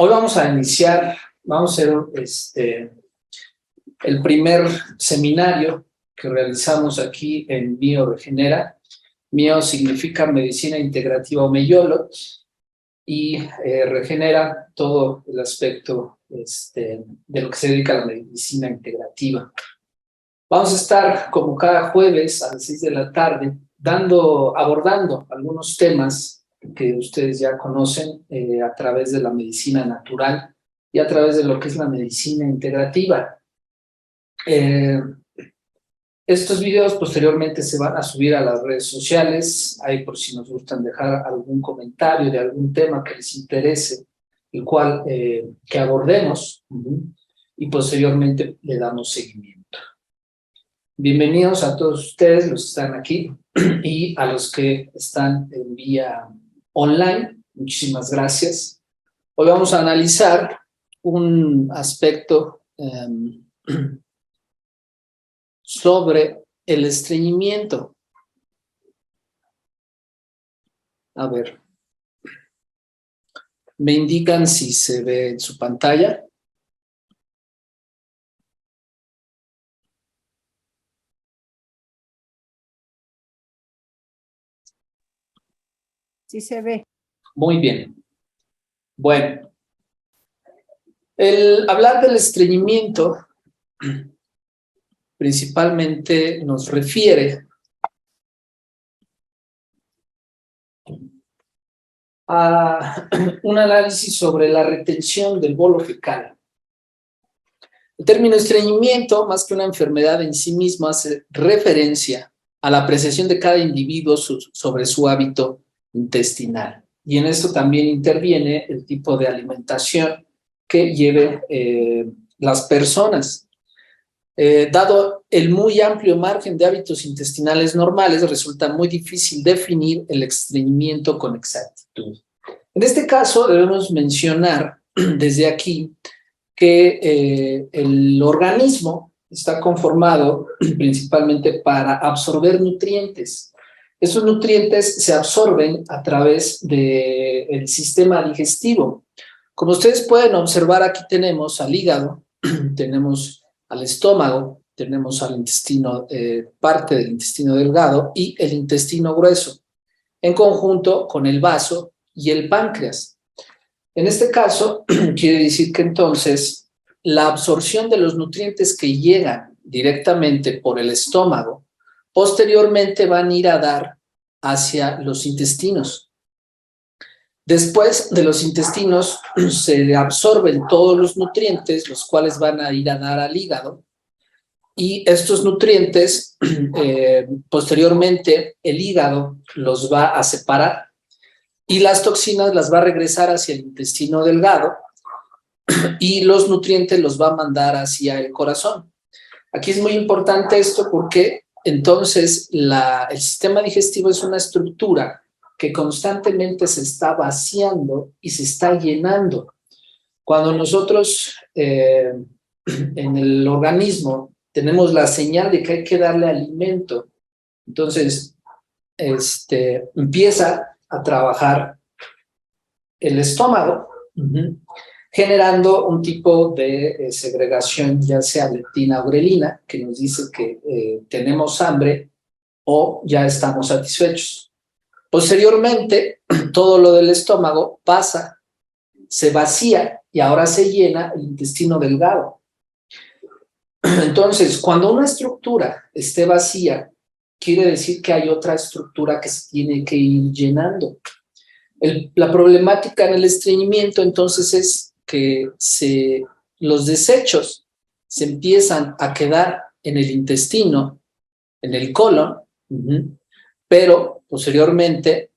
Hoy vamos a iniciar, vamos a hacer el primer seminario que realizamos aquí en Mio Regenera. Mio significa Medicina Integrativa o Meyolo y regenera todo el aspecto de lo que se dedica a la medicina integrativa. Vamos a estar, como cada jueves a las 6 de la tarde, abordando algunos temas que ustedes ya conocen a través de la medicina natural y a través de lo que es la medicina integrativa. Estos videos posteriormente se van a subir a las redes sociales, ahí por si nos gustan dejar algún comentario de algún tema que les interese, el cual que abordemos, y posteriormente le damos seguimiento. Bienvenidos a todos ustedes, los que están aquí, y a los que están en vía online. Muchísimas gracias. Hoy vamos a analizar un aspecto sobre el estreñimiento. A ver, me indican si se ve en su pantalla. Sí se ve. Muy bien. Bueno, el hablar del estreñimiento principalmente nos refiere a un análisis sobre la retención del bolo fecal. El término estreñimiento, más que una enfermedad en sí mismo, hace referencia a la apreciación de cada individuo sobre su hábito intestinal. Y en esto también interviene el tipo de alimentación que lleven las personas. Dado el muy amplio margen de hábitos intestinales normales, resulta muy difícil definir el estreñimiento con exactitud. En este caso, debemos mencionar desde aquí que el organismo está conformado principalmente para absorber nutrientes. Esos nutrientes se absorben a través del sistema digestivo. Como ustedes pueden observar, aquí tenemos al hígado, tenemos al estómago, tenemos al intestino, parte del intestino delgado y el intestino grueso, en conjunto con el vaso y el páncreas. En este caso, quiere decir que entonces la absorción de los nutrientes que llegan directamente por el estómago, posteriormente van a ir a dar hacia los intestinos. Después de los intestinos se absorben todos los nutrientes, los cuales van a ir a dar al hígado, y estos nutrientes, posteriormente, el hígado los va a separar y las toxinas las va a regresar hacia el intestino delgado y los nutrientes los va a mandar hacia el corazón. Aquí es muy importante esto porque entonces el sistema digestivo es una estructura que constantemente se está vaciando y se está llenando. Cuando nosotros en el organismo tenemos la señal de que hay que darle alimento, entonces empieza a trabajar el estómago, generando un tipo de segregación, ya sea leptina o grelina, que nos dice que tenemos hambre o ya estamos satisfechos. Posteriormente, todo lo del estómago pasa, se vacía y ahora se llena el intestino delgado. Entonces, cuando una estructura esté vacía, quiere decir que hay otra estructura que se tiene que ir llenando. La problemática en el estreñimiento entonces es que los desechos se empiezan a quedar en el intestino, en el colon, pero posteriormente,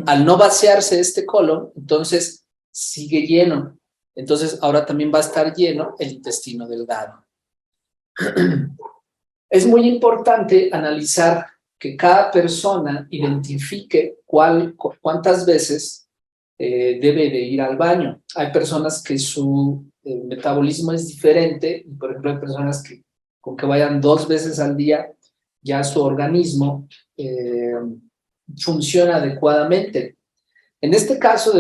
al no vaciarse este colon, entonces sigue lleno. Entonces ahora también va a estar lleno el intestino delgado. Es muy importante analizar que cada persona identifique cuántas veces debe de ir al baño. Hay personas que su metabolismo es diferente, y por ejemplo hay personas que con que vayan 2 veces al día ya su organismo funciona adecuadamente. En este caso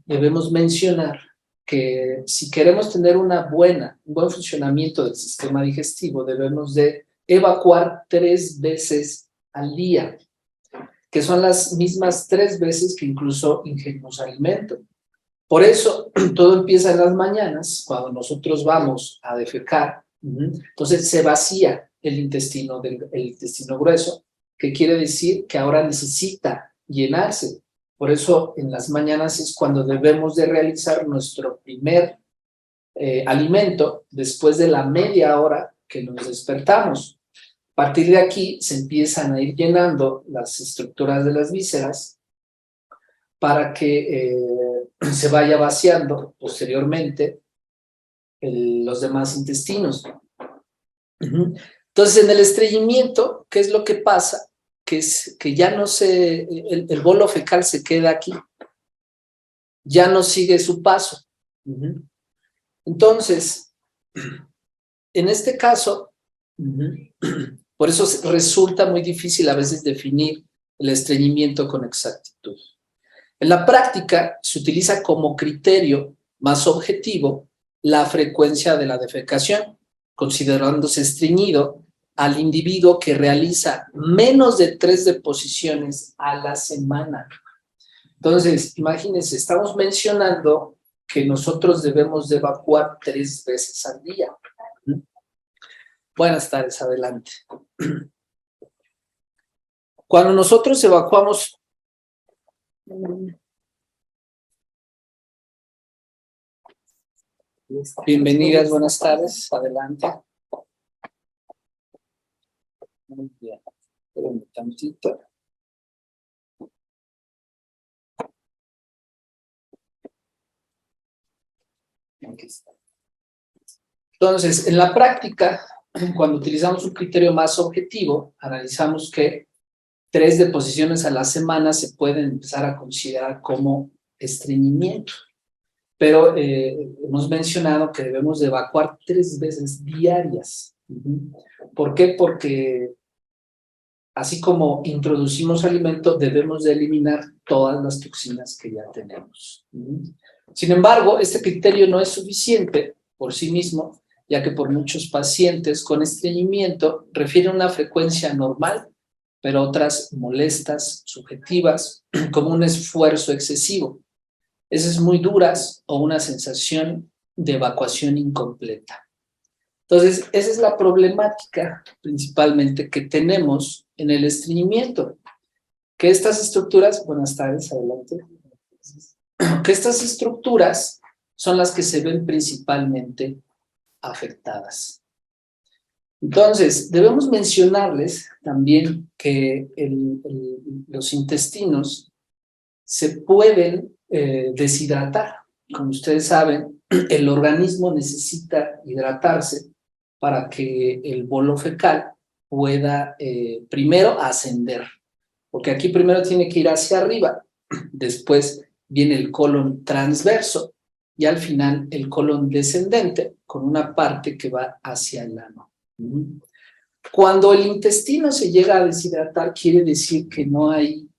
debemos mencionar que si queremos tener un buen funcionamiento del sistema digestivo, debemos de evacuar 3 veces al día, que son las mismas 3 veces que incluso ingerimos alimento. Por eso, todo empieza en las mañanas, cuando nosotros vamos a defecar. Entonces se vacía el intestino grueso, que quiere decir que ahora necesita llenarse. Por eso en las mañanas es cuando debemos de realizar nuestro primer alimento después de la media hora que nos despertamos. A partir de aquí se empiezan a ir llenando las estructuras de las vísceras para que se vaya vaciando posteriormente los demás intestinos. Entonces, en el estreñimiento, ¿qué es lo que pasa? Que ya no el bolo fecal se queda aquí, ya no sigue su paso. Entonces, en este caso, por eso resulta muy difícil a veces definir el estreñimiento con exactitud. En la práctica se utiliza como criterio más objetivo la frecuencia de la defecación, considerándose estreñido al individuo que realiza menos de 3 deposiciones a la semana. Entonces, imagínense, estamos mencionando que nosotros debemos de evacuar 3 veces al día. Buenas tardes, adelante. Cuando nosotros evacuamos... Bienvenidas, buenas tardes, adelante. Muy bien, espérenme tantito. Aquí está. Entonces, en la práctica, cuando utilizamos un criterio más objetivo, analizamos que 3 deposiciones a la semana se pueden empezar a considerar como estreñimiento. Pero hemos mencionado que debemos de evacuar 3 veces diarias. ¿Por qué? Porque así como introducimos alimento, debemos de eliminar todas las toxinas que ya tenemos. Sin embargo, este criterio no es suficiente por sí mismo, ya que por muchos pacientes con estreñimiento refieren una frecuencia normal, pero otras molestas, subjetivas, como un esfuerzo excesivo, heces muy duras o una sensación de evacuación incompleta. Entonces, esa es la problemática principalmente que tenemos en el estreñimiento, que estas estructuras, buenas tardes, adelante, que estas estructuras son las que se ven principalmente afectadas. Entonces, debemos mencionarles también que los intestinos se pueden deshidratar. Como ustedes saben, el organismo necesita hidratarse para que el bolo fecal pueda primero ascender, porque aquí primero tiene que ir hacia arriba, después viene el colon transverso y al final el colon descendente con una parte que va hacia el ano. Cuando el intestino se llega a deshidratar, quiere decir que no hay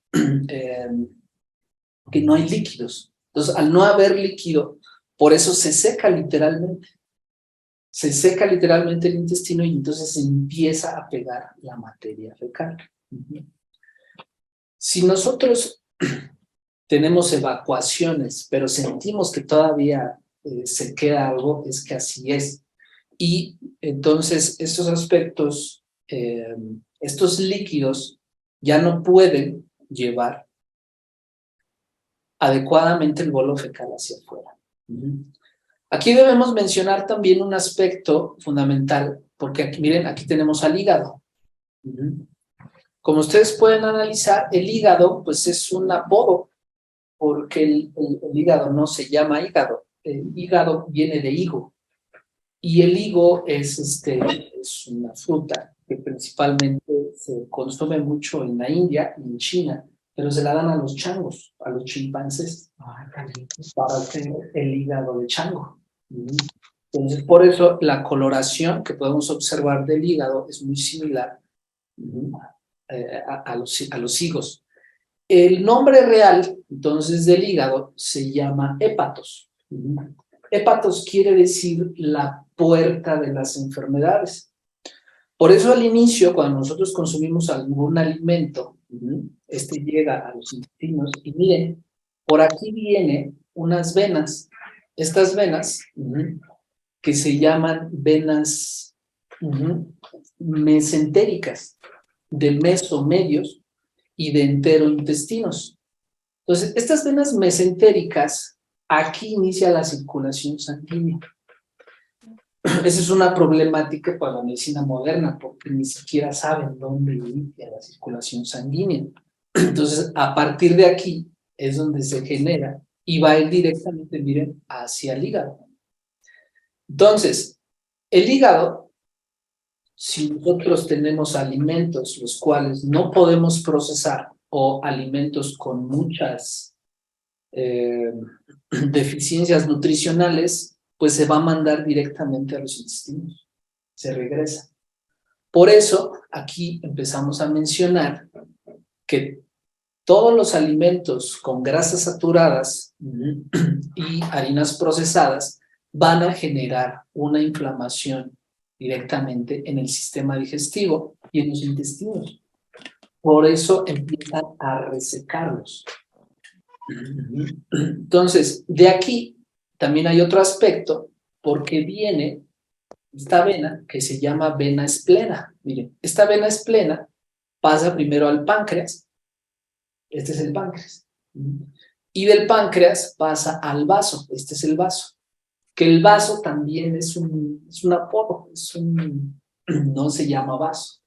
líquidos. Entonces, al no haber líquido, por eso se seca literalmente. Se seca literalmente el intestino y entonces se empieza a pegar la materia fecal. Si nosotros tenemos evacuaciones, pero sentimos que todavía se queda algo, es que así es. Y entonces estos aspectos, estos líquidos ya no pueden llevar adecuadamente el bolo fecal hacia afuera. Aquí debemos mencionar también un aspecto fundamental, porque aquí, miren, aquí tenemos al hígado. Como ustedes pueden analizar, el hígado pues es un apodo, porque el hígado no se llama hígado, el hígado viene de higo, y el higo es una fruta que principalmente se consume mucho en la India y en China, pero se la dan a los changos, a los chimpancés, para hacer el hígado de chango. Entonces, por eso la coloración que podemos observar del hígado es muy similar a los higos. El nombre real, entonces, del hígado se llama hépatos. Hépatos quiere decir la puerta de las enfermedades. Por eso al inicio, cuando nosotros consumimos algún alimento, este llega a los intestinos y miren, por aquí vienen unas venas. Estas venas, que se llaman venas mesentéricas, de mesomedios y de enterointestinos. Entonces, estas venas mesentéricas, aquí inicia la circulación sanguínea. Esa es una problemática para la medicina moderna, porque ni siquiera saben dónde inicia la circulación sanguínea. Entonces, a partir de aquí es donde se genera y va a ir directamente, miren, hacia el hígado. Entonces, el hígado, si nosotros tenemos alimentos los cuales no podemos procesar o alimentos con muchas deficiencias nutricionales, pues se va a mandar directamente a los intestinos, se regresa. Por eso, aquí empezamos a mencionar que todos los alimentos con grasas saturadas y harinas procesadas van a generar una inflamación directamente en el sistema digestivo y en los intestinos. Por eso empiezan a resecarlos. Entonces, de aquí también hay otro aspecto, porque viene esta vena que se llama vena esplena. Miren, esta vena esplena pasa primero al páncreas. Este es el páncreas. Y del páncreas pasa al vaso. Este es el vaso. Que el vaso también es un apodo, no se llama vaso.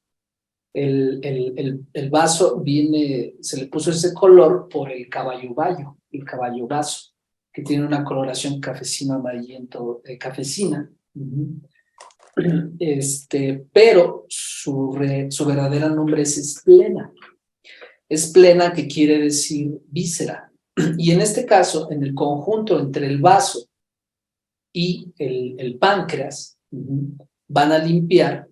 El vaso viene, se le puso ese color por el caballo bayo, el caballo vaso, que tiene una coloración cafecino amarillento, cafecina. Pero su verdadero nombre es esplena. Esplena, que quiere decir víscera. Y en este caso, en el conjunto entre el vaso y el páncreas, van a limpiar,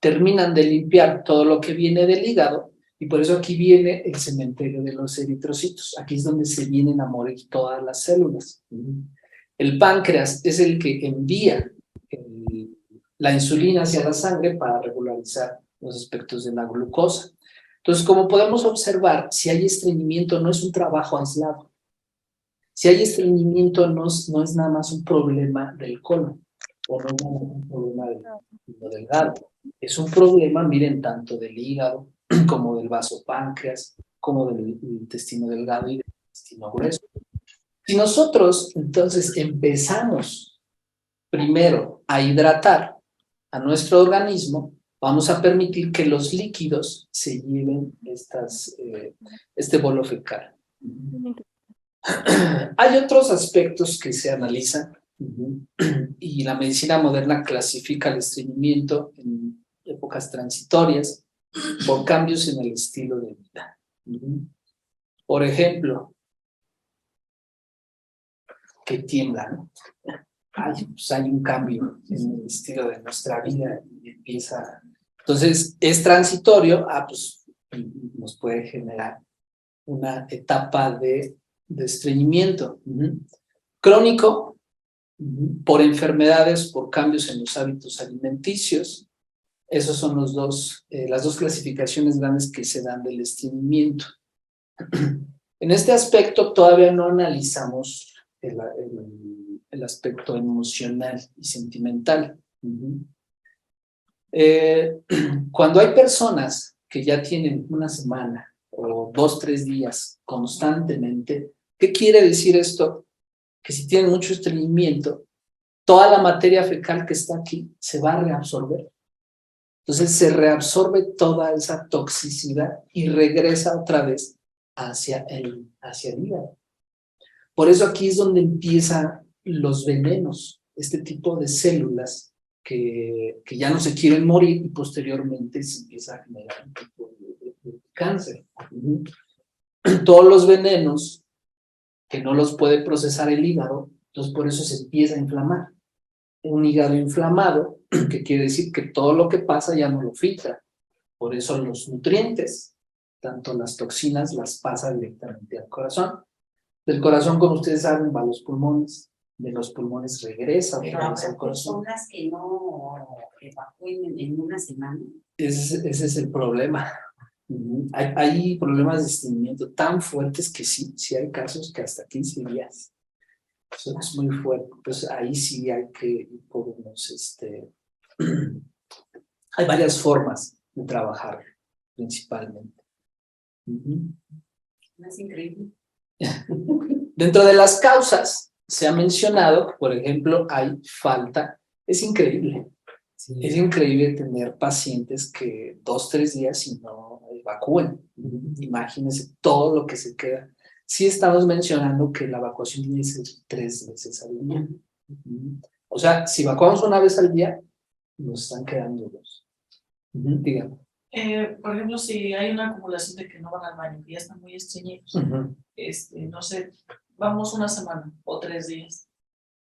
terminan de limpiar todo lo que viene del hígado, y por eso aquí viene el cementerio de los eritrocitos. Aquí es donde se vienen a morir todas las células. El páncreas es el que envía la insulina hacia la sangre para regularizar los aspectos de la glucosa. Entonces, como podemos observar, si hay estreñimiento, no es un trabajo aislado. Si hay estreñimiento, no es nada más un problema del colon, o no es nada más un problema del delgado. Es un problema, miren, tanto del hígado, como del vaso páncreas, como del intestino delgado y del intestino grueso. Si nosotros, entonces, empezamos primero a hidratar a nuestro organismo, vamos a permitir que los líquidos se lleven este bolo fecal. Hay otros aspectos que se analizan y la medicina moderna clasifica el estreñimiento en épocas transitorias por cambios en el estilo de vida. Por ejemplo, que tiembla, ¿no? Hay un cambio en el estilo de nuestra vida y empieza. Entonces, es transitorio, pues nos puede generar una etapa de estreñimiento. Crónico, por enfermedades, por cambios en los hábitos alimenticios. Esos son las dos clasificaciones grandes que se dan del estreñimiento. En este aspecto todavía no analizamos el aspecto emocional y sentimental. Cuando hay personas que ya tienen una semana o 2, 3 días constantemente, ¿qué quiere decir esto? Que si tienen mucho estreñimiento, toda la materia fecal que está aquí se va a reabsorber. Entonces se reabsorbe toda esa toxicidad y regresa otra vez hacia el hígado. Por eso aquí es donde empiezan los venenos, este tipo de células que ya no se quieren morir y posteriormente se empieza a generar un tipo de cáncer. Todos los venenos que no los puede procesar el hígado, entonces por eso se empieza a inflamar. Un hígado inflamado, que quiere decir que todo lo que pasa ya no lo filtra, Por eso los nutrientes, tanto las toxinas, las pasa directamente al corazón. Del corazón, como ustedes saben, va a los pulmones. De los pulmones regresa Pero otra vez al habrá corazón. personas que no evacúen en una semana. Ese es el problema. Hay problemas de estreñimiento tan fuertes que sí hay casos que hasta 15 días. Eso es muy fuerte. Pues ahí sí hay que podemos, hay varias formas de trabajar, principalmente. Es increíble. Dentro de las causas, se ha mencionado que, por ejemplo, hay falta. Es increíble. Sí. Es increíble tener pacientes que 2, 3 días y no evacúen. Imagínense todo lo que se queda. Sí estamos mencionando que la evacuación tiene que ser 3 veces al día. O sea, si evacuamos una vez al día, nos están quedando 2. Dígame. Por ejemplo, si hay una acumulación de que no van al baño, que ya están muy estreñidos, no sé, vamos una semana o 3 días.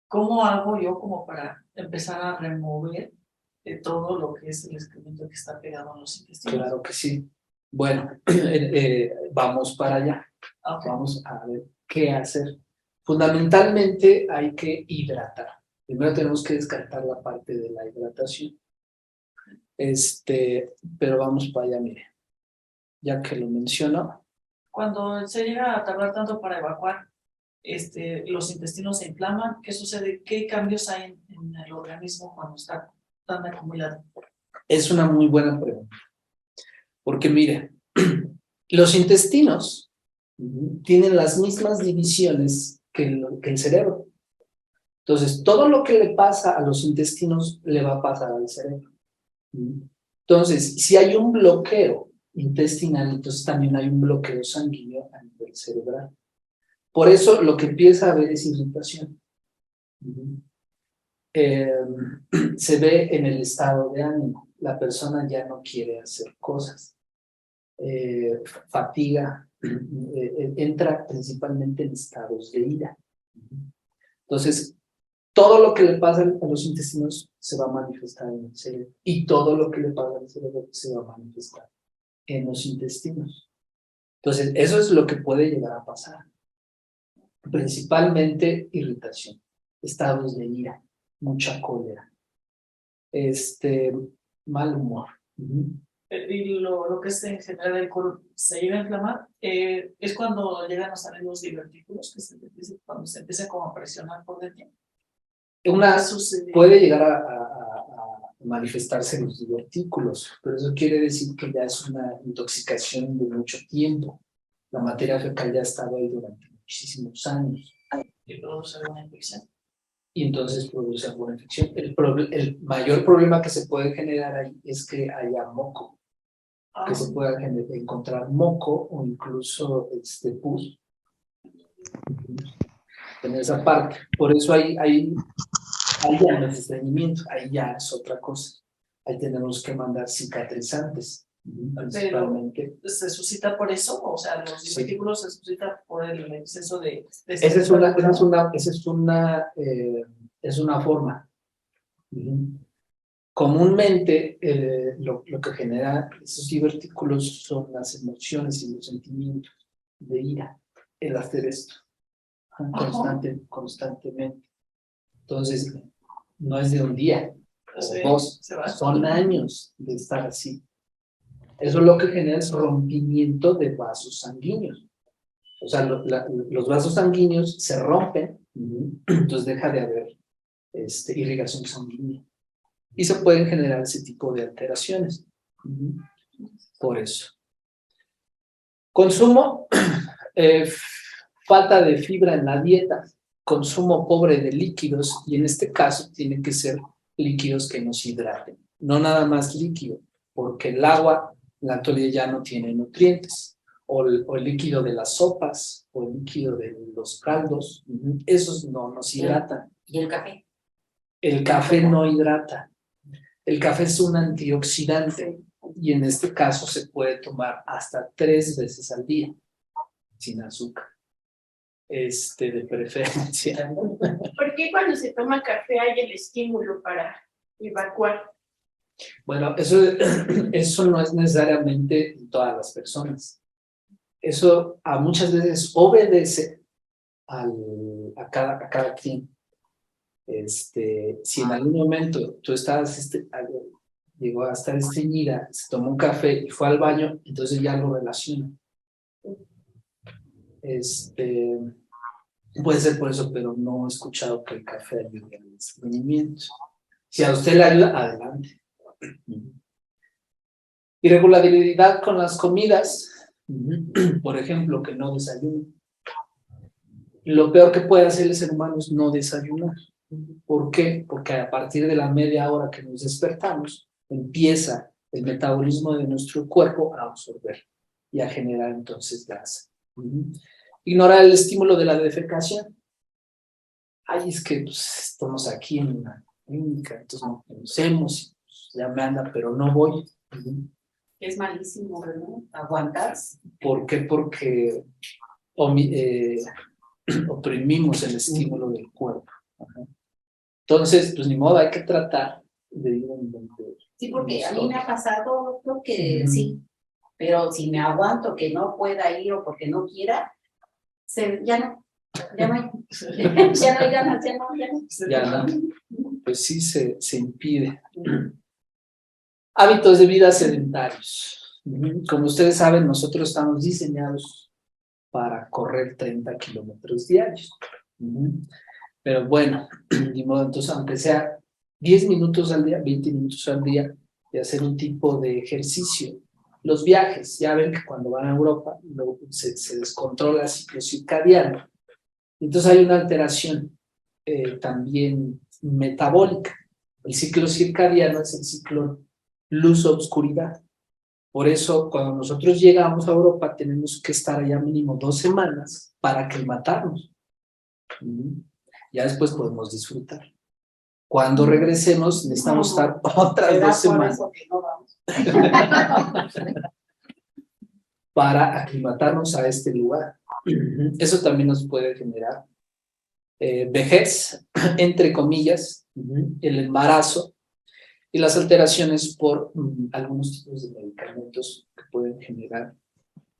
¿Cómo hago yo como para empezar a remover todo lo que es el excremento que está pegado en los intestinos? Claro que sí. Bueno, vamos para allá. Okay. Vamos a ver qué hacer. Fundamentalmente hay que hidratar. Primero tenemos que descartar la parte de la hidratación. Pero vamos para allá, mire. Ya que lo menciono. Cuando se llega a tardar tanto para evacuar, los intestinos se inflaman. ¿Qué sucede? ¿Qué cambios hay en el organismo cuando está tan acumulado? Es una muy buena pregunta. Porque mire, los intestinos tienen las mismas divisiones que el cerebro. Entonces, todo lo que le pasa a los intestinos le va a pasar al cerebro. Entonces, si hay un bloqueo intestinal, entonces también hay un bloqueo sanguíneo a nivel cerebral. Por eso lo que empieza a haber es irritación. Se ve en el estado de ánimo. La persona ya no quiere hacer cosas. Fatiga, entra principalmente en estados de ira. Entonces, todo lo que le pasa a los intestinos se va a manifestar en el cerebro y todo lo que le pasa al cerebro se va a manifestar en los intestinos. Entonces, eso es lo que puede llegar a pasar. Principalmente irritación, estados de ira, mucha cólera, mal humor. Y lo que es en general el colon se llega a inflamar, es cuando llegan a salir los divertículos, cuando se empieza como a presionar por dentro. Puede llegar a manifestarse en los divertículos, pero eso quiere decir que ya es una intoxicación de mucho tiempo. La materia fecal ya ha estado ahí durante muchísimos años. Y produce alguna infección. Y entonces produce alguna infección. El mayor problema que se puede generar ahí es que haya moco. Que se pueda encontrar moco o incluso pus en esa parte. Por eso ahí ya no es estreñimiento, ahí ya es otra cosa. Ahí tenemos que mandar cicatrizantes, principalmente. Pero, ¿se suscita por eso? O sea, los divertículos se suscitan por el exceso de Esa es una forma. Comúnmente lo que genera esos divertículos son las emociones y los sentimientos de ira, el hacer esto constantemente. Entonces, no es de un día o 2, son años de estar así. Eso lo que genera es rompimiento de vasos sanguíneos. O sea, los vasos sanguíneos se rompen, entonces deja de haber irrigación sanguínea. Y se pueden generar ese tipo de alteraciones. Por eso. Consumo, falta de fibra en la dieta, consumo pobre de líquidos, y en este caso tienen que ser líquidos que nos hidraten. No nada más líquido, porque el agua en la actualidad ya no tiene nutrientes. O el líquido de las sopas, o el líquido de los caldos, esos no nos hidratan. ¿Y el café? El café no hidrata. El café es un antioxidante y en este caso se puede tomar hasta 3 veces al día, sin azúcar, de preferencia. ¿Por qué cuando se toma café hay el estímulo para evacuar? Bueno, eso no es necesariamente en todas las personas. Eso a muchas veces obedece a cada quien. Si en algún momento tú estabas, llegó a estar estreñida, se tomó un café y fue al baño, entonces ya lo relaciona. Puede ser por eso, pero no he escuchado que el café ayude al estreñimiento. Si a usted le ayuda, adelante. Irregularidad con las comidas, por ejemplo, que no desayuno. Lo peor que puede hacer el ser humano es no desayunar. ¿Por qué? Porque a partir de la media hora que nos despertamos, empieza el metabolismo de nuestro cuerpo a absorber y a generar entonces grasa. Ignorar el estímulo de la defecación. Ay, es que pues, estamos aquí en una clínica, entonces no conocemos, pues, ya me anda, pero no voy. Es malísimo, ¿no? Aguantas. ¿Por qué? Porque oprimimos el estímulo del cuerpo. Entonces, pues ni modo, hay que tratar de ir en donde. Sí, porque a mí me ha pasado, doctor, que sí, pero si me aguanto que no pueda ir o porque no quiera, ya no hay, ya no hay ganas, ya no. Ya no. Pues sí, se impide. Hábitos de vida sedentarios. Como ustedes saben, nosotros estamos diseñados para correr 30 kilómetros diarios. Pero bueno, de modo, entonces, aunque sea 10 minutos al día, 20 minutos al día, de hacer un tipo de ejercicio. Los viajes, ya ven que cuando van a Europa, luego se descontrola el ciclo circadiano. Entonces hay una alteración también metabólica. El ciclo circadiano es el ciclo luz-obscuridad. Por eso, cuando nosotros llegamos a Europa, tenemos que estar allá mínimo 2 semanas para aclimatarnos. Ya después podemos disfrutar. Cuando regresemos, necesitamos estar otras 2 semanas para aclimatarnos a este lugar. Eso también nos puede generar vejez, entre comillas, el embarazo y las alteraciones por algunos tipos de medicamentos que pueden generar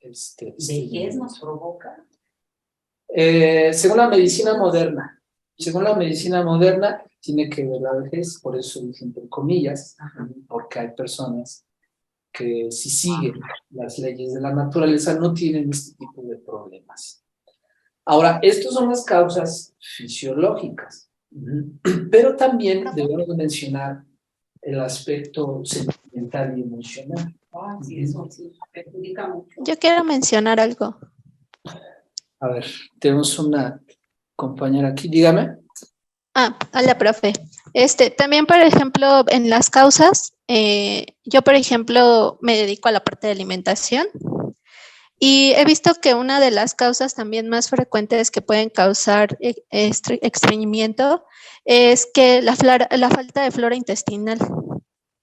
¿Vejez nos provoca? según la medicina moderna, tiene que ver la vejez, por eso dije entre comillas, porque hay personas que si siguen las leyes de la naturaleza no tienen este tipo de problemas. Ahora, estas son las causas fisiológicas, pero también debemos mencionar el aspecto sentimental y emocional. Sí, eso sí, perjudica mucho. Yo quiero mencionar algo. A ver, tenemos una compañera aquí, dígame. Hola, profe. También, por ejemplo, en las causas, yo, por ejemplo, me dedico a la parte de alimentación y he visto que una de las causas también más frecuentes que pueden causar estreñimiento es que la falta de flora intestinal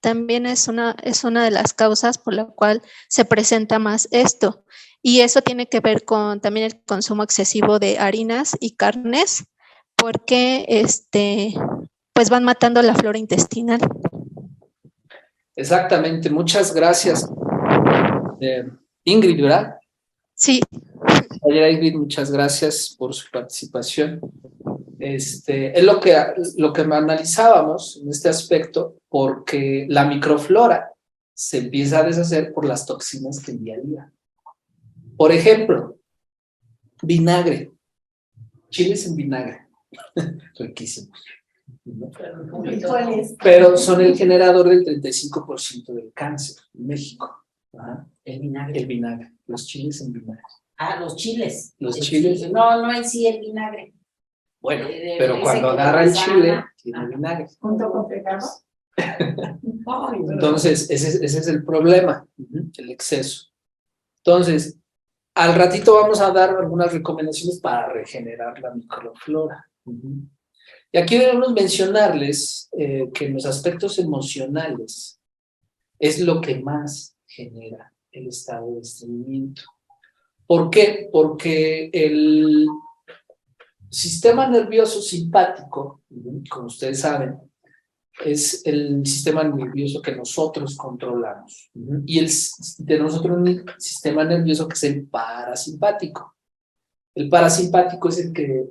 también es una de las causas por la cual se presenta más esto. Y eso tiene que ver con también el consumo excesivo de harinas y carnes, porque pues van matando la flora intestinal. Exactamente, muchas gracias. Ingrid, ¿verdad? Sí. Ingrid, muchas gracias por su participación. Es lo que analizábamos en este aspecto, porque la microflora se empieza a deshacer por las toxinas del día a día. Por ejemplo, vinagre, chiles en vinagre, riquísimos. Pero son el generador del 35% del cáncer en México. El vinagre. El vinagre, los chiles en vinagre. Los chiles. Los chiles. Sí. No en sí el vinagre. Bueno, pero cuando agarra el chile, tiene vinagre. Junto con pecado. Entonces, ese es el problema, el exceso. Entonces, al ratito vamos a dar algunas recomendaciones para regenerar la microflora. Y aquí debemos mencionarles que en los aspectos emocionales es lo que más genera el estado de estreñimiento. ¿Por qué? Porque el sistema nervioso simpático, como ustedes saben, es el sistema nervioso que nosotros controlamos. Y de nosotros un sistema nervioso que es el parasimpático. El parasimpático es el que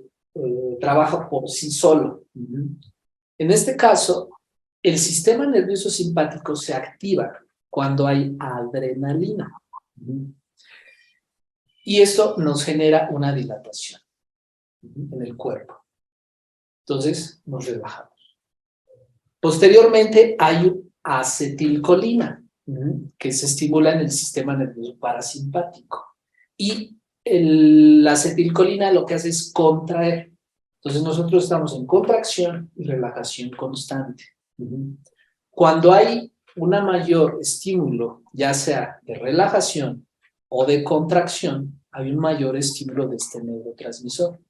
trabaja por sí solo. En este caso, el sistema nervioso simpático se activa cuando hay adrenalina. Y esto nos genera una dilatación en el cuerpo. Entonces, nos relajamos. Posteriormente hay acetilcolina, que se estimula en el sistema nervioso parasimpático. Y la acetilcolina lo que hace es contraer. Entonces nosotros estamos en contracción y relajación constante. Cuando hay un mayor estímulo, ya sea de relajación o de contracción, hay un mayor estímulo de este neurotransmisor.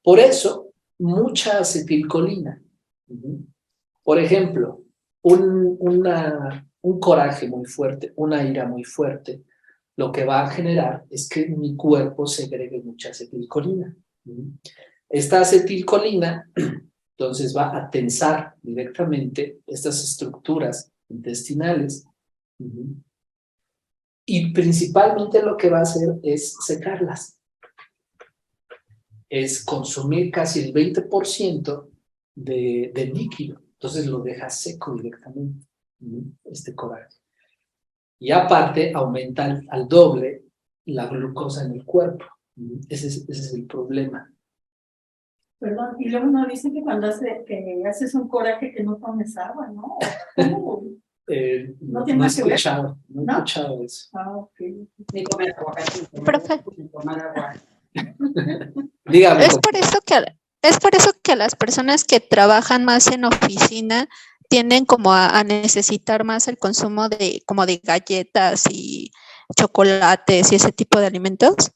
Por eso, mucha acetilcolina. Por ejemplo, un coraje muy fuerte, una ira muy fuerte, lo que va a generar es que mi cuerpo segregue mucha acetilcolina. Esta acetilcolina, entonces, va a tensar directamente estas estructuras intestinales y principalmente lo que va a hacer es secarlas. Es consumir casi el 20% de líquido. Entonces lo deja seco directamente, este coraje. Y aparte aumenta al doble la glucosa en el cuerpo. Ese es el problema. Perdón, y luego nos dicen que cuando haces un coraje que no tomes agua, ¿no? ¿Cómo? No tiene nada que ver. No he escuchado eso. Ah, ok. Ni comer aguacate, Profe. ni tomar agua. Dígame. Es por eso que las personas que trabajan más en oficina tienden como a necesitar más el consumo de como de galletas y chocolates y ese tipo de alimentos.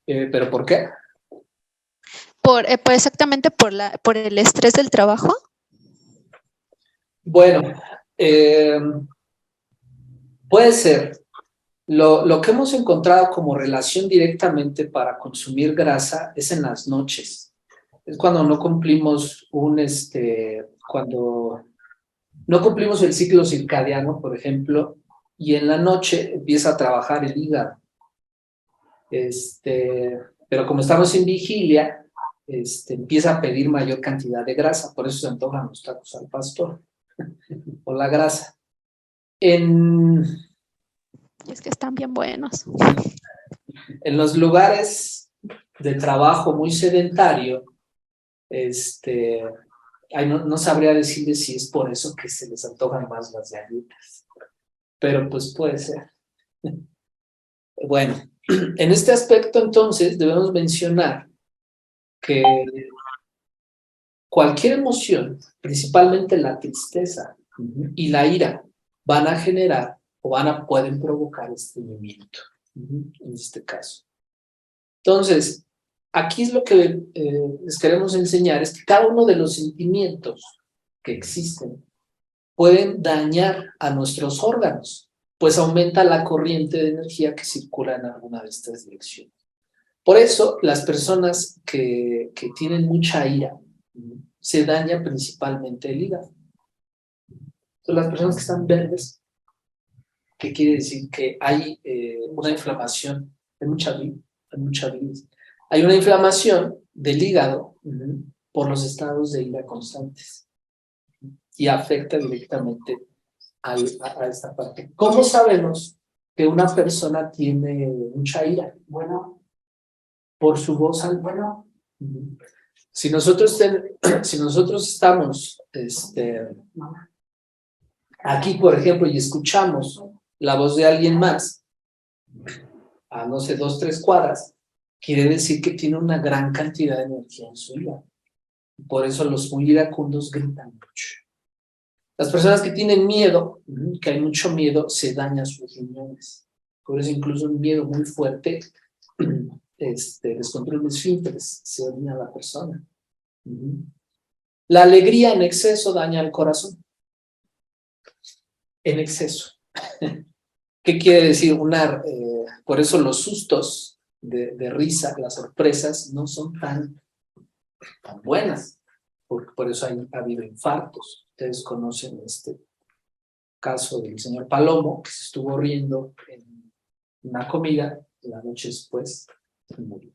¿Pero por qué? Pues exactamente por el estrés del trabajo. Bueno, puede ser. Lo que hemos encontrado como relación directamente para consumir grasa es en las noches. Es cuando no cumplimos cuando no cumplimos el ciclo circadiano, por ejemplo, y en la noche empieza a trabajar el hígado. Pero como estamos en vigilia, empieza a pedir mayor cantidad de grasa, por eso se antojan los tacos al pastor, o la grasa. Es que están bien buenos. En los lugares de trabajo muy sedentario, no sabría decirles si es por eso que se les antojan más las galletas, pero pues puede ser. Bueno, en este aspecto entonces debemos mencionar que cualquier emoción, principalmente la tristeza y la ira, van a generar o pueden provocar estreñimiento, en este caso. Entonces, aquí es lo que les queremos enseñar, es que cada uno de los sentimientos que existen pueden dañar a nuestros órganos, pues aumenta la corriente de energía que circula en alguna de estas direcciones. Por eso, las personas que tienen mucha ira, se daña principalmente el hígado. Son las personas que están verdes, que quiere decir que hay una inflamación, hay mucha bilis. Hay una inflamación del hígado por los estados de ira constantes y afecta directamente a esta parte. ¿Cómo sabemos que una persona tiene mucha ira? Bueno, por su voz alta. Bueno, si nosotros estamos aquí, por ejemplo, y escuchamos la voz de alguien más a, no sé, 2, 3 cuadras, quiere decir que tiene una gran cantidad de energía en su vida. Por eso los muy iracundos gritan mucho. Las personas que tienen miedo, que hay mucho miedo, se dañan sus riñones. Por eso incluso un miedo muy fuerte descontrola los esfínteres, se orina a la persona. La alegría en exceso daña al corazón. En exceso. ¿Qué quiere decir? Por eso los sustos de risa, las sorpresas, no son tan buenas. por eso ha habido infartos. Ustedes conocen este caso del señor Palomo, que se estuvo riendo en una comida y la noche después se murió.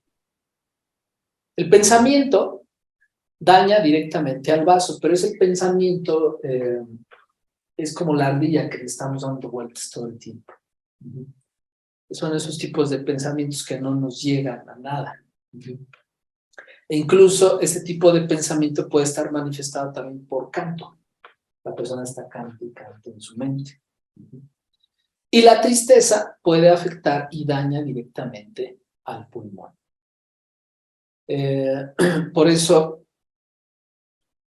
El pensamiento daña directamente al vaso, pero ese pensamiento es como la ardilla que le estamos dando vueltas todo el tiempo. Son esos tipos de pensamientos que no nos llegan a nada. E incluso este tipo de pensamiento puede estar manifestado también por canto. La persona está cante y cante en su mente. Y la tristeza puede afectar y daña directamente al pulmón. Por eso,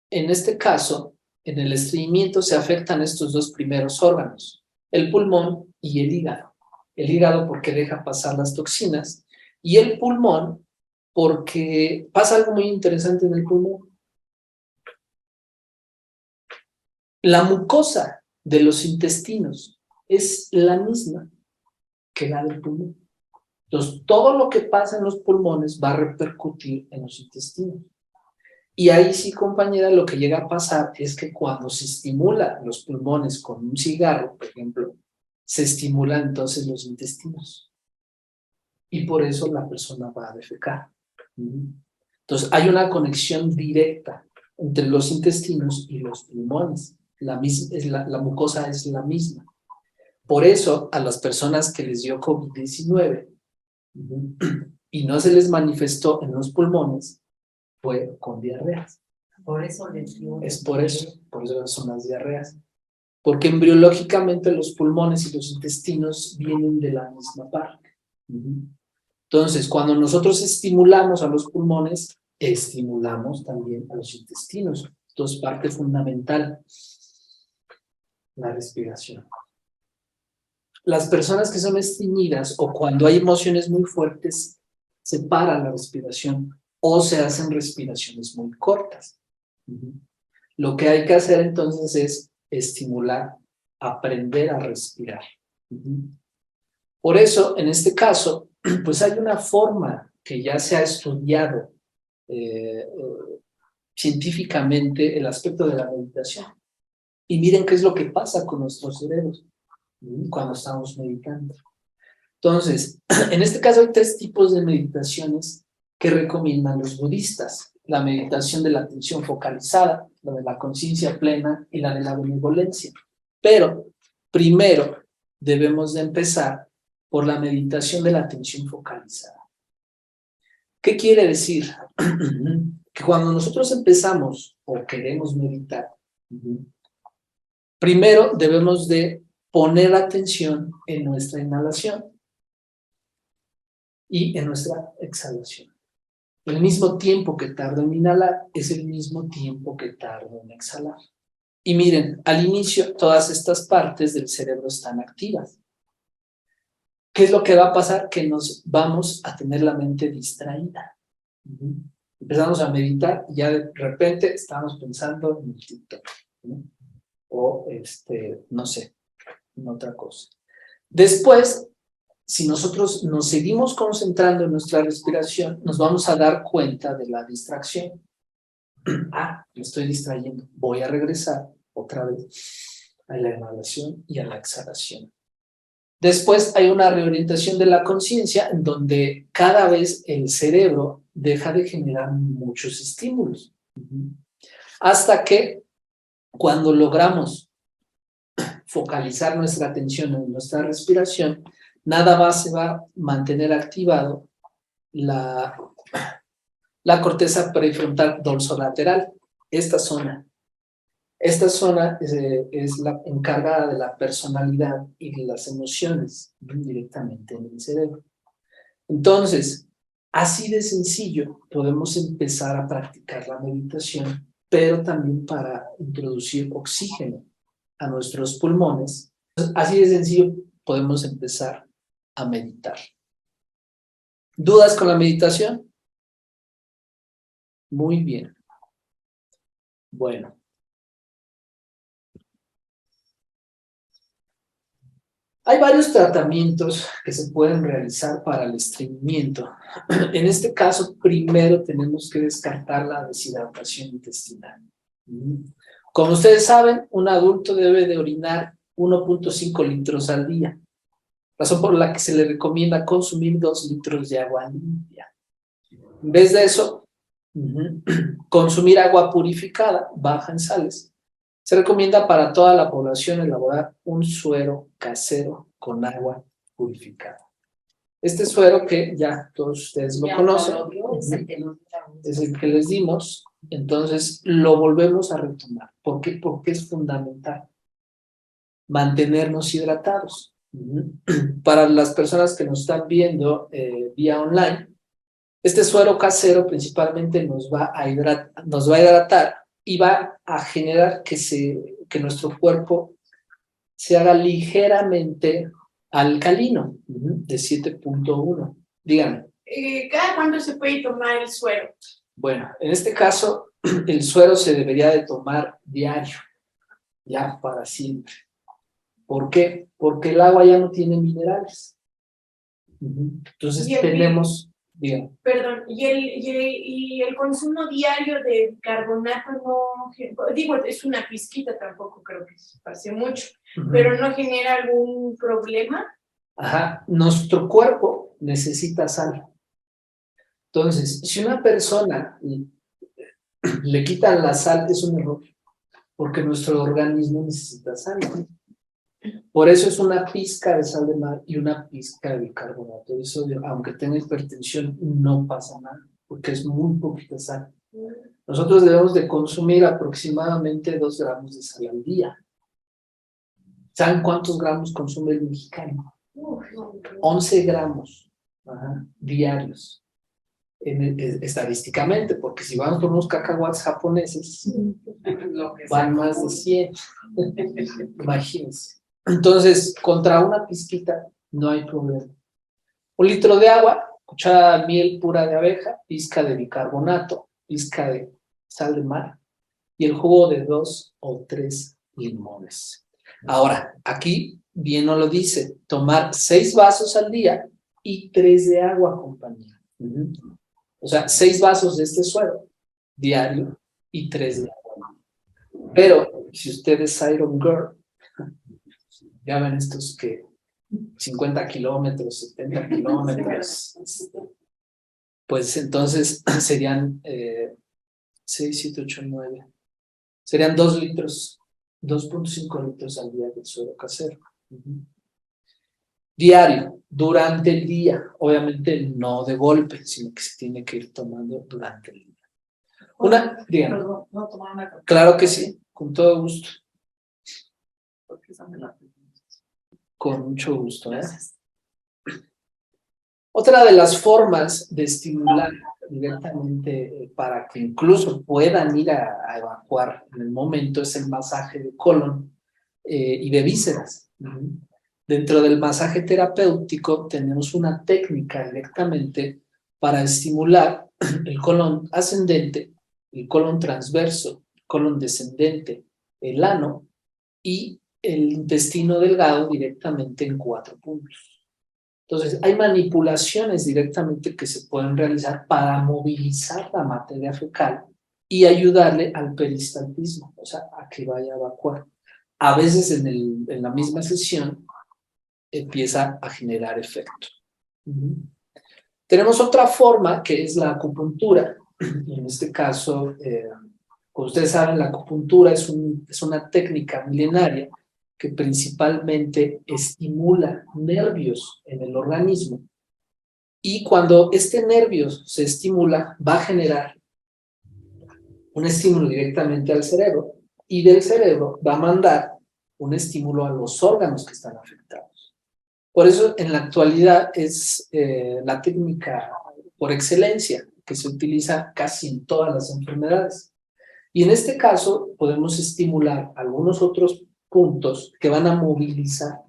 en este caso, en el estreñimiento se afectan estos dos primeros órganos, el pulmón y el hígado. El hígado porque deja pasar las toxinas y el pulmón porque pasa algo muy interesante en el pulmón. La mucosa de los intestinos es la misma que la del pulmón. Entonces, todo lo que pasa en los pulmones va a repercutir en los intestinos. Y ahí sí, compañera, lo que llega a pasar es que cuando se estimula los pulmones con un cigarro, por ejemplo, se estimulan entonces los intestinos. Y por eso la persona va a defecar. Entonces, hay una conexión directa entre los intestinos y los pulmones. La mucosa es la misma. Por eso, a las personas que les dio COVID-19 y no se les manifestó en los pulmones, fue con diarreas. Por eso les dio. Es por eso son las diarreas. Porque embriológicamente los pulmones y los intestinos vienen de la misma parte. Entonces, cuando nosotros estimulamos a los pulmones, estimulamos también a los intestinos. Entonces, parte fundamental, la respiración. Las personas que son estreñidas o cuando hay emociones muy fuertes, se para la respiración o se hacen respiraciones muy cortas. Lo que hay que hacer entonces es estimular, aprender a respirar. Por eso, en este caso, pues hay una forma que ya se ha estudiado científicamente el aspecto de la meditación. Y miren qué es lo que pasa con nuestros cerebros cuando estamos meditando. Entonces, en este caso hay 3 tipos de meditaciones que recomiendan los budistas. La meditación de la atención focalizada, la de la conciencia plena y la de la benevolencia. Pero, primero, debemos de empezar por la meditación de la atención focalizada. ¿Qué quiere decir? Que cuando nosotros empezamos o queremos meditar, primero debemos de poner atención en nuestra inhalación y en nuestra exhalación. El mismo tiempo que tardo en inhalar es el mismo tiempo que tardo en exhalar. Y miren, al inicio todas estas partes del cerebro están activas. ¿Qué es lo que va a pasar? Que nos vamos a tener la mente distraída. Empezamos a meditar y ya de repente estamos pensando en el TikTok, ¿no? O no sé, en otra cosa. Después, si nosotros nos seguimos concentrando en nuestra respiración, nos vamos a dar cuenta de la distracción. Me estoy distrayendo. Voy a regresar otra vez a la inhalación y a la exhalación. Después hay una reorientación de la conciencia en donde cada vez el cerebro deja de generar muchos estímulos. Hasta que cuando logramos focalizar nuestra atención en nuestra respiración, nada más se va a mantener activado la corteza prefrontal dorsolateral, esta zona. Esta zona es la encargada de la personalidad y de las emociones directamente en el cerebro. Entonces, así de sencillo podemos empezar a practicar la meditación, pero también para introducir oxígeno a nuestros pulmones. Así de sencillo podemos empezar a meditar. ¿Dudas con la meditación? Muy bien. Bueno. Hay varios tratamientos que se pueden realizar para el estreñimiento. En este caso, primero tenemos que descartar la deshidratación intestinal. Como ustedes saben, un adulto debe de orinar 1.5 litros al día, razón por la que se le recomienda consumir 2 litros de agua limpia. En vez de eso, consumir agua purificada, baja en sales. Se recomienda para toda la población elaborar un suero casero con agua purificada. Este suero, que ya todos ustedes lo conocen, es el que les dimos, entonces lo volvemos a retomar. ¿Por qué? Porque es fundamental mantenernos hidratados. Para las personas que nos están viendo vía online, este suero casero principalmente nos va a hidratar y va a generar que nuestro cuerpo se haga ligeramente alcalino, de 7.1. Díganme. ¿Cada cuánto se puede tomar el suero? Bueno, en este caso, el suero se debería de tomar diario, ya para siempre. ¿Por qué? Porque el agua ya no tiene minerales. Entonces tenemos... Bien. Perdón, y el consumo diario de carbonato no, digo, es una pizquita, tampoco creo que se pase mucho, pero no genera algún problema. Ajá, nuestro cuerpo necesita sal. Entonces, si una persona le quitan la sal, es un error, porque nuestro organismo necesita sal. Por eso es una pizca de sal de mar y una pizca de bicarbonato de sodio. Aunque tenga hipertensión, no pasa nada, porque es muy poquita sal. Nosotros debemos de consumir aproximadamente 2 gramos de sal al día. ¿Saben cuántos gramos consume el mexicano? 11 gramos diarios. Estadísticamente, porque si vamos por unos cacahuates japoneses, van más de 100. Imagínense. Entonces, contra una pizquita no hay problema. 1 litro de agua, cucharada de miel pura de abeja, pizca de bicarbonato, pizca de sal de mar y el jugo de 2 o 3 limones. Ahora, aquí bien nos lo dice, tomar 6 vasos al día y 3 de agua, compañía. O sea, 6 vasos de este suero diario y 3 de agua. Pero si usted es Iron Girl, ya ven estos que 50 kilómetros, 70 kilómetros, pues entonces serían 6, 7, 8, 9. Serían 2 litros, 2.5 litros al día del suero casero. Diario, durante el día, obviamente no de golpe, sino que se tiene que ir tomando durante el día. Perdón, no tomar una café. Claro que sí, con todo gusto. Porque esa me la Con mucho gusto. Gracias. Otra de las formas de estimular directamente para que incluso puedan ir a evacuar en el momento es el masaje de colon y de vísceras. Dentro del masaje terapéutico tenemos una técnica directamente para estimular el colon ascendente, el colon transverso, el colon descendente, el ano y el intestino delgado directamente en 4 puntos. Entonces, hay manipulaciones directamente que se pueden realizar para movilizar la materia fecal y ayudarle al peristaltismo, o sea, a que vaya a evacuar. A veces en la misma sesión empieza a generar efecto. Tenemos otra forma que es la acupuntura. En este caso, como ustedes saben, la acupuntura es una técnica milenaria que principalmente estimula nervios en el organismo. Y cuando este nervio se estimula, va a generar un estímulo directamente al cerebro y del cerebro va a mandar un estímulo a los órganos que están afectados. Por eso, en la actualidad es la técnica por excelencia que se utiliza casi en todas las enfermedades. Y en este caso, podemos estimular algunos otros puntos que van a movilizar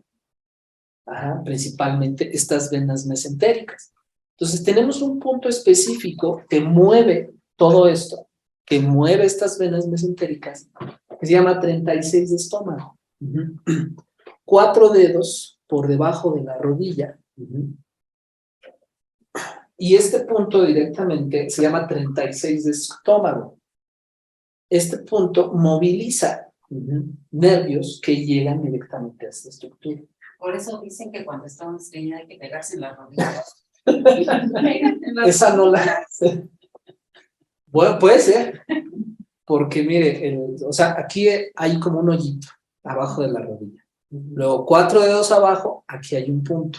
principalmente estas venas mesentéricas. Entonces tenemos un punto específico que mueve todo esto, que mueve estas venas mesentéricas, que se llama 36 de estómago. 4 dedos por debajo de la rodilla. Y este punto directamente se llama 36 de estómago. Este punto moviliza nervios que llegan directamente a esta estructura. Por eso dicen que cuando está una estreñida hay que pegarse en las rodillas. Esa no la... Bueno, puede ser. Porque mire, o sea, aquí hay como un hoyito abajo de la rodilla. Luego 4 dedos abajo, aquí hay un punto.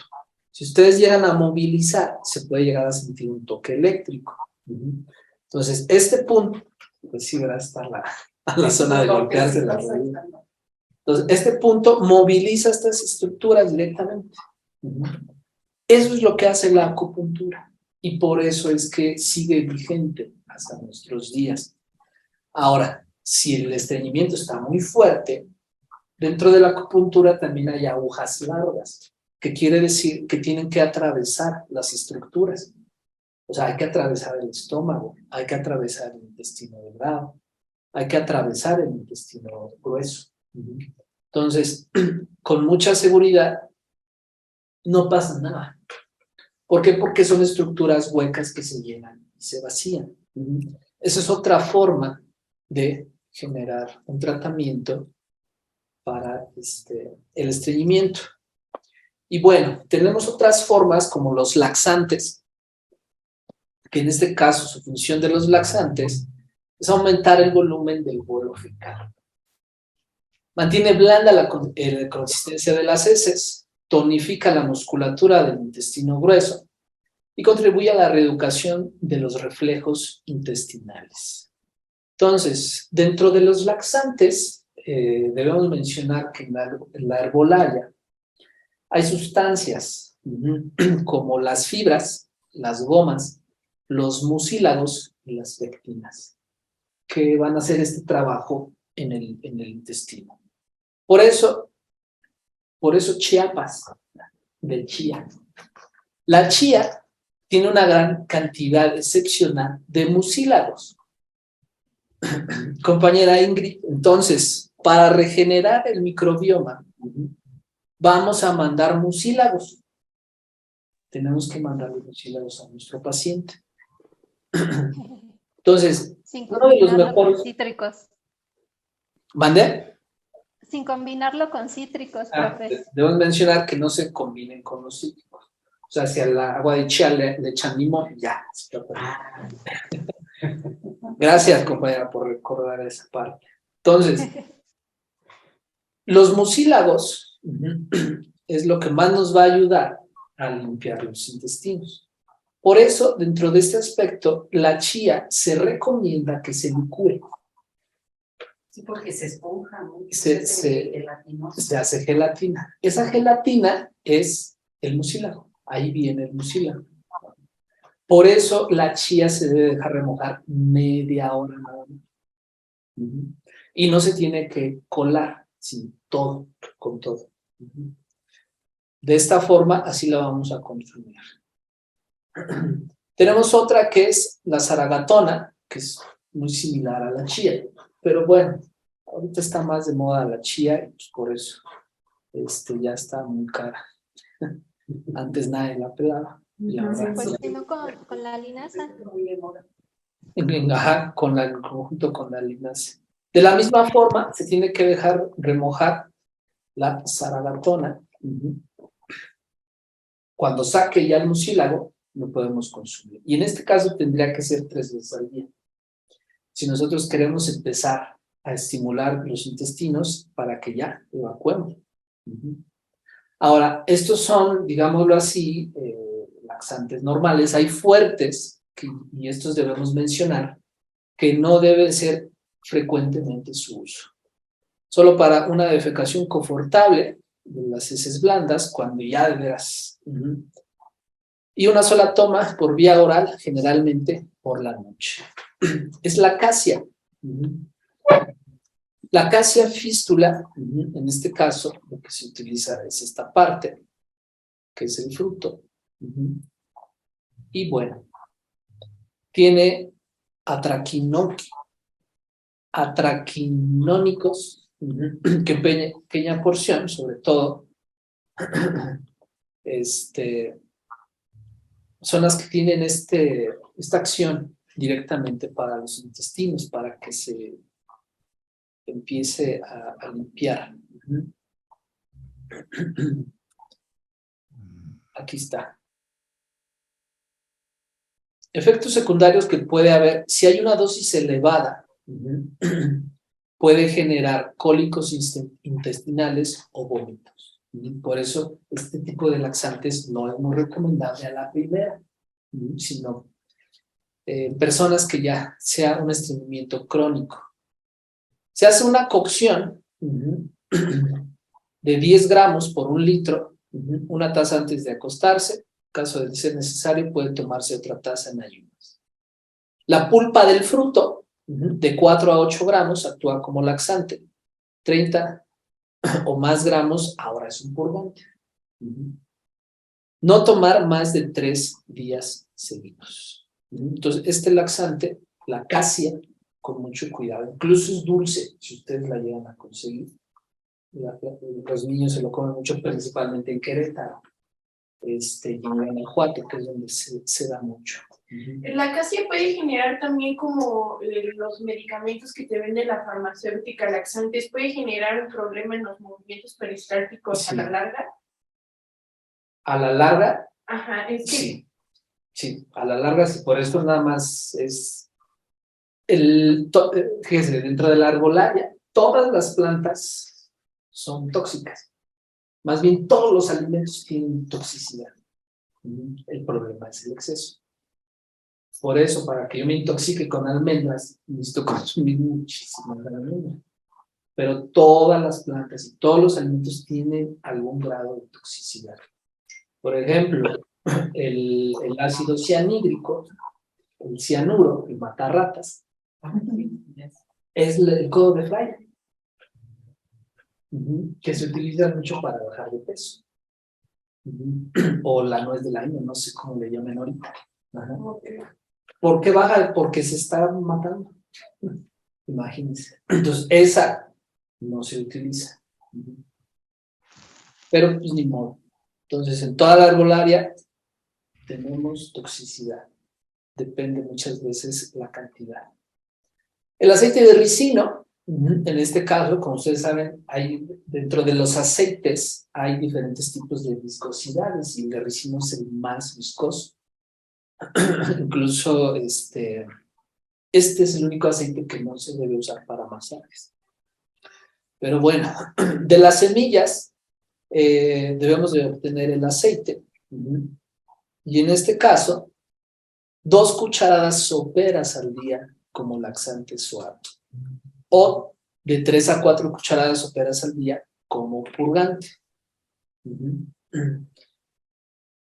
Si ustedes llegan a movilizar, se puede llegar a sentir un toque eléctrico. Entonces, este punto, pues sí, ¿verdad? Está a la zona de golpearse la rodilla. Entonces, este punto moviliza estas estructuras directamente. Eso es lo que hace la acupuntura. Y por eso es que sigue vigente hasta nuestros días. Ahora, si el estreñimiento está muy fuerte, dentro de la acupuntura también hay agujas largas, que quiere decir que tienen que atravesar las estructuras. O sea, hay que atravesar el estómago, hay que atravesar el intestino delgado, hay que atravesar el intestino grueso. Entonces, con mucha seguridad, no pasa nada. ¿Por qué? Porque son estructuras huecas que se llenan y se vacían. Esa es otra forma de generar un tratamiento para el estreñimiento. Y bueno, tenemos otras formas como los laxantes, que en este caso su función de los laxantes es aumentar el volumen del bolo fecal. Mantiene blanda la consistencia de las heces, tonifica la musculatura del intestino grueso y contribuye a la reeducación de los reflejos intestinales. Entonces, dentro de los laxantes, debemos mencionar que en la herbolaria hay sustancias como las fibras, las gomas, los mucílagos y las pectinas, que van a hacer este trabajo en el intestino. Por eso Chiapas, de chía. La chía tiene una gran cantidad excepcional de mucílagos. Compañera Ingrid, entonces, para regenerar el microbioma, vamos a mandar mucílagos. Tenemos que mandar los mucílagos a nuestro paciente. Entonces, sin uno de los combinarlo mejores... con cítricos. ¿Mandé? Sin combinarlo con cítricos, profe. Debemos mencionar que no se combinen con los cítricos. O sea, si a la agua de chía le echan limón, ya. Gracias, compañera, por recordar esa parte. Entonces, los mucílagos es lo que más nos va a ayudar a limpiar los intestinos. Por eso, dentro de este aspecto, la chía se recomienda que se licúe. Sí, porque se esponja, ¿no? Se hace gelatina. Esa gelatina es el mucílago. Ahí viene el mucílago. Por eso la chía se debe dejar remojar media hora nada más. Y no se tiene que colar, sino todo, con todo. De esta forma, así la vamos a consumir. Tenemos otra que es la zaragatona, que es muy similar a la chía. Pero bueno, ahorita está más de moda la chía y pues por eso ya está muy cara. Antes nadie la pelaba. Y ahora Pues si no con la linaza. Ajá, junto con la linaza. De la misma forma, se tiene que dejar remojar la zaragatona. Cuando saque ya el mucílago, lo podemos consumir. Y en este caso tendría que ser 3 veces al día. Si nosotros queremos empezar a estimular los intestinos para que ya evacuemos. Ahora, estos son, digámoslo así, laxantes normales. Hay fuertes, y estos debemos mencionar, que no debe ser frecuentemente su uso. Solo para una defecación confortable de las heces blandas, cuando ya de veras. Y una sola toma por vía oral, generalmente por la noche. Es la acacia. La acacia fístula, en este caso, lo que se utiliza es esta parte, que es el fruto. Y bueno, tiene atraquinónicos, que en pequeña porción, sobre todo, son las que tienen esta acción directamente para los intestinos, para que se empiece a limpiar. Aquí está. Efectos secundarios que puede haber, si hay una dosis elevada, puede generar cólicos intestinales o vómitos. Por eso, este tipo de laxantes no es muy recomendable a la primera, sino personas que ya sea un estreñimiento crónico. Se hace una cocción de 10 gramos por 1 litro, una taza antes de acostarse. En caso de ser necesario, puede tomarse otra taza en ayunas. La pulpa del fruto, de 4 a 8 gramos, actúa como laxante. 30 o más gramos, ahora es un purgante. No tomar más de 3 días seguidos. Entonces, este laxante, la acacia, con mucho cuidado. Incluso es dulce, si ustedes la llegan a conseguir. Los niños se lo comen mucho, principalmente en Querétaro, y en Guanajuato, que es donde se da mucho. La acacia puede generar también como los medicamentos que te vende la farmacéutica laxantes, puede generar un problema en los movimientos peristálticos Sí. a la larga. A la larga, Ajá, es que sí, a la larga, sí, por eso nada más es fíjese, dentro de la arbolaria, todas las plantas son tóxicas. Más bien, todos los alimentos tienen toxicidad. El problema es el exceso. Por eso, para que yo me intoxique con almendras, necesito consumir muchísimas almendras. Pero todas las plantas y todos los alimentos tienen algún grado de toxicidad. Por ejemplo, el ácido cianhídrico, el cianuro, el matarratas, es el codo de Freire, que se utiliza mucho para bajar de peso. O la nuez del año, no sé cómo le llaman ahorita. ¿Por qué baja? Porque se está matando. Imagínense. Entonces, esa no se utiliza. Pero pues ni modo. Entonces, en toda la arbolaria tenemos toxicidad. Depende muchas veces la cantidad. El aceite de ricino, en este caso, como ustedes saben, dentro de los aceites hay diferentes tipos de viscosidades y el de ricino es el más viscoso. Incluso este es el único aceite que no se debe usar para masajes. Pero bueno, de las semillas debemos de obtener el aceite. Y en este caso, 2 cucharadas soperas al día como laxante suave. O de 3 a 4 cucharadas soperas al día como purgante.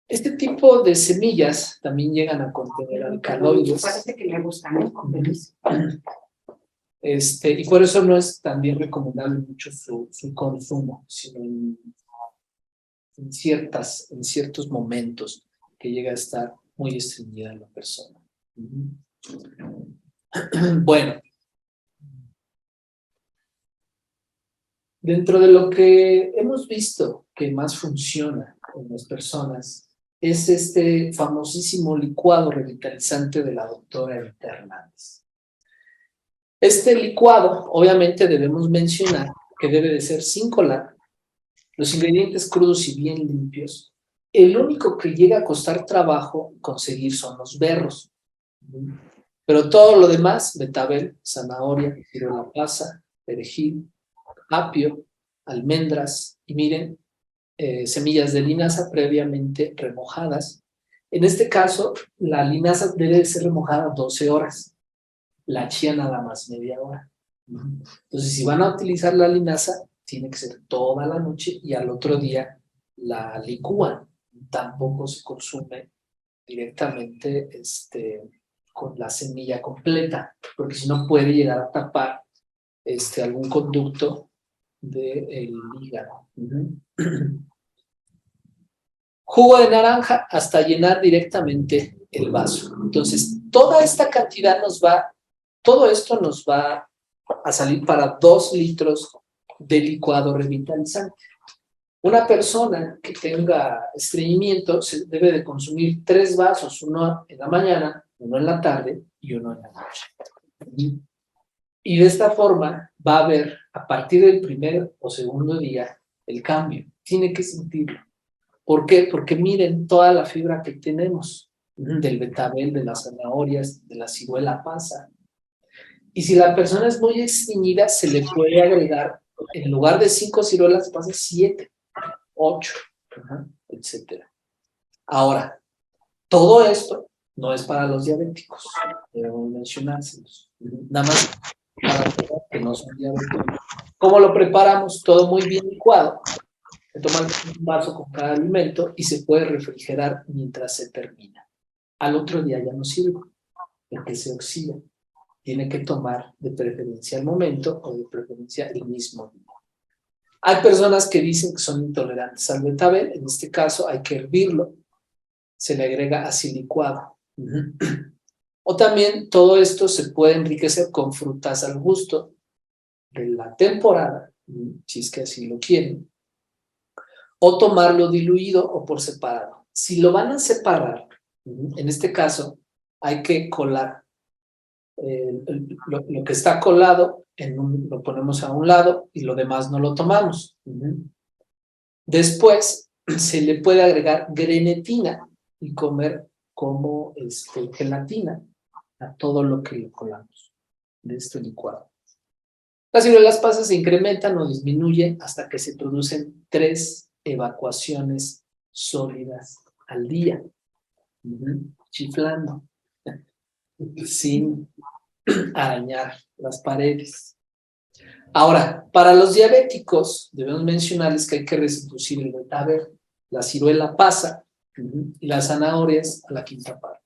Este tipo de semillas también llegan a contener alcaloides. Parece que me gustan, ¿no? Con permiso. Y por eso no es tan bien recomendable mucho su consumo, sino en ciertos momentos que llega a estar muy estreñida la persona. Bueno, dentro de lo que hemos visto que más funciona en las personas es este famosísimo licuado revitalizante de la doctora Evita Hernández. Este licuado, obviamente debemos mencionar que debe de ser sin colar, los ingredientes crudos y bien limpios. El único que llega a costar trabajo conseguir son los berros. Pero todo lo demás, betabel, zanahoria, ciruela pasa, perejil, apio, almendras y miren, semillas de linaza previamente remojadas. En este caso, la linaza debe ser remojada 12 horas. La chía nada más media hora. Entonces, si van a utilizar la linaza, tiene que ser toda la noche y al otro día la licúan. Tampoco se consume directamente con la semilla completa, porque si no puede llegar a tapar algún conducto del hígado. Jugo de naranja hasta llenar directamente el vaso. Entonces, toda esta cantidad todo esto nos va a salir para 2 litros de licuado revitalizante. Una persona que tenga estreñimiento se debe de consumir 3 vasos, uno en la mañana, uno en la tarde y uno en la noche. Y de esta forma va a ver a partir del primer o segundo día el cambio. Tiene que sentirlo. ¿Por qué? Porque miren toda la fibra que tenemos del betabel, de las zanahorias, de la ciruela pasa. Y si la persona es muy estreñida, se le puede agregar, en lugar de 5 ciruelas, pasa 7, 8, etcétera. Ahora, todo esto no es para los diabéticos, debemos mencionárselos. Nada más para los que no son diabéticos. ¿Cómo lo preparamos? Todo muy bien licuado. Se toma un vaso con cada alimento y se puede refrigerar mientras se termina. Al otro día ya no sirve, porque se oxida. Tiene que tomar de preferencia al momento o de preferencia el mismo día. Hay personas que dicen que son intolerantes al betabel. En este caso hay que hervirlo. Se le agrega así licuado. O también todo esto se puede enriquecer con frutas al gusto de la temporada, si es que así lo quieren, o tomarlo diluido o por separado. Si lo van a separar, en este caso hay que colar lo que está colado, lo ponemos a un lado y lo demás no lo tomamos. Después se le puede agregar grenetina y comer como gelatina a todo lo que le colamos de este licuado. Las ciruelas pasas se incrementan o disminuyen hasta que se producen 3 evacuaciones sólidas al día, chiflando, sin arañar las paredes. Ahora, para los diabéticos, debemos mencionarles que hay que reducir el betabel, la ciruela pasa y las zanahorias a la 1/5 parte.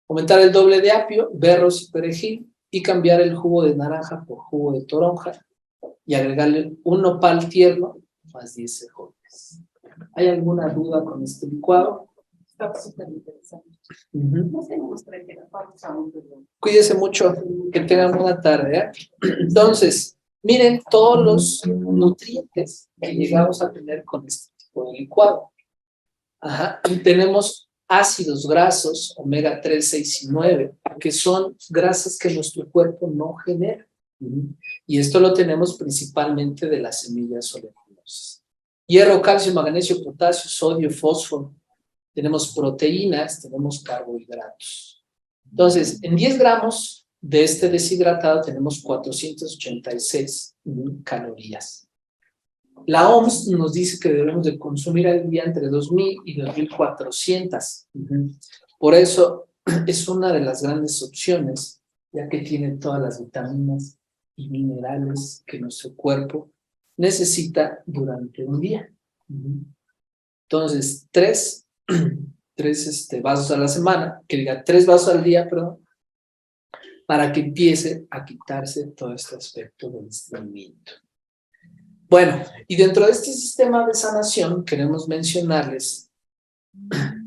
Aumentar el doble de apio, berros y perejil y cambiar el jugo de naranja por jugo de toronja y agregarle un nopal tierno más 10 cejotes. ¿Hay alguna duda con este licuado? Está súper interesante. No se nos trae que la pausa aún, pero- Cuídese mucho, que tengan buena tarde. Entonces, miren todos los nutrientes que llegamos a tener con este tipo de licuado. Y tenemos ácidos grasos, omega 3, 6 y 9, que son grasas que nuestro cuerpo no genera. Y esto lo tenemos principalmente de las semillas oleaginosas. Hierro, calcio, magnesio, potasio, sodio, fósforo. Tenemos proteínas, tenemos carbohidratos. Entonces, en 10 gramos de este deshidratado tenemos 486 calorías. La OMS nos dice que debemos de consumir al día entre 2.000 y 2.400. Por eso es una de las grandes opciones, ya que tiene todas las vitaminas y minerales que nuestro cuerpo necesita durante un día. Entonces, 3 vasos a la semana, que diga 3 vasos al día, perdón, para que empiece a quitarse todo este aspecto del estreñimiento. Bueno, y dentro de este sistema de sanación queremos mencionarles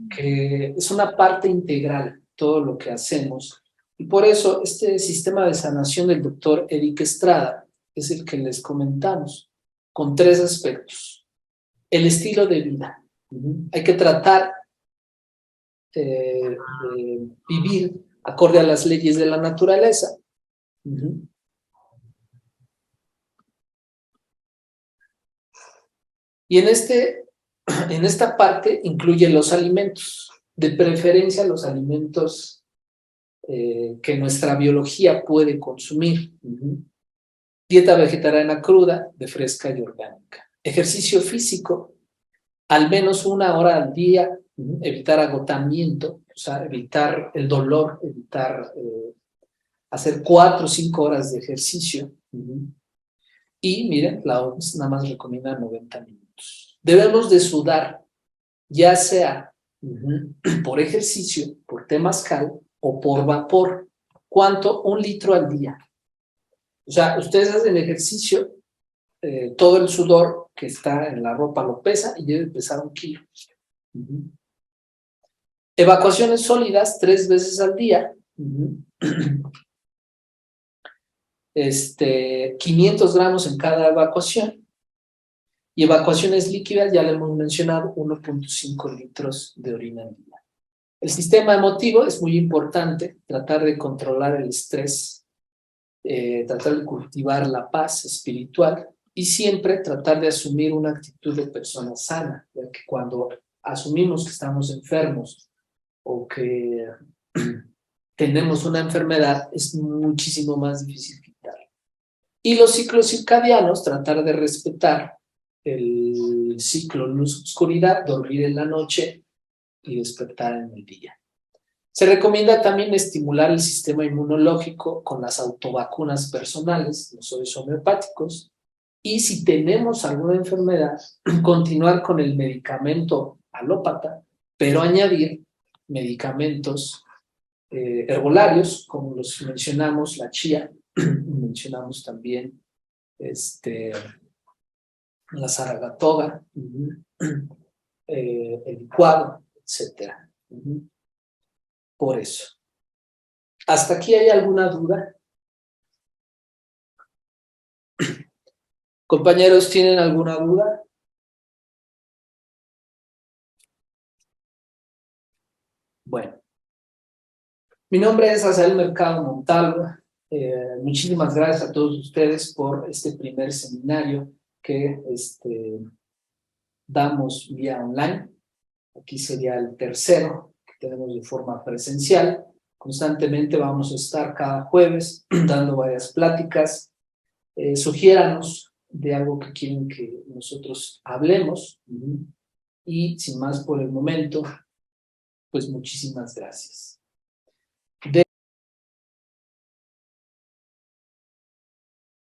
que es una parte integral todo lo que hacemos, y por eso este sistema de sanación del doctor Eric Estrada es el que les comentamos, con 3 aspectos. El estilo de vida. Hay que tratar de vivir acorde a las leyes de la naturaleza. Y en esta parte incluye los alimentos, de preferencia los alimentos que nuestra biología puede consumir. Dieta vegetariana cruda, de fresca y orgánica. Ejercicio físico, al menos 1 hora al día, evitar agotamiento, o sea, evitar el dolor, evitar hacer 4 o 5 horas de ejercicio. Y miren, la OMS nada más recomienda 90 minutos. Debemos de sudar, ya sea por ejercicio, por temazcal o por vapor. ¿Cuánto? 1 litro al día. O sea, ustedes hacen ejercicio, todo el sudor que está en la ropa lo pesa y debe pesar 1 kilo. Evacuaciones sólidas 3 veces al día. 500 gramos en cada evacuación. Y evacuaciones líquidas, ya lo hemos mencionado, 1.5 litros de orina al día. El sistema emotivo es muy importante, tratar de controlar el estrés, tratar de cultivar la paz espiritual y siempre tratar de asumir una actitud de persona sana, ya que cuando asumimos que estamos enfermos o que tenemos una enfermedad, es muchísimo más difícil quitarla. Y los ciclos circadianos, tratar de respetar el ciclo luz-oscuridad, dormir en la noche y despertar en el día. Se recomienda también estimular el sistema inmunológico con las autovacunas personales, los soles homeopáticos, y si tenemos alguna enfermedad, continuar con el medicamento alópata, pero añadir medicamentos herbolarios, como los mencionamos, la chía, mencionamos también la zaragatoga, el licuado, etc. Por eso. ¿Hasta aquí hay alguna duda? Compañeros, ¿tienen alguna duda? Bueno. Mi nombre es Azael Mercado Montalvo. Muchísimas gracias a todos ustedes por este primer seminario que damos vía online. Aquí sería el tercero que tenemos de forma presencial. Constantemente vamos a estar cada jueves dando varias pláticas. Sugiéranos de algo que quieren que nosotros hablemos. Y sin más por el momento, pues muchísimas gracias.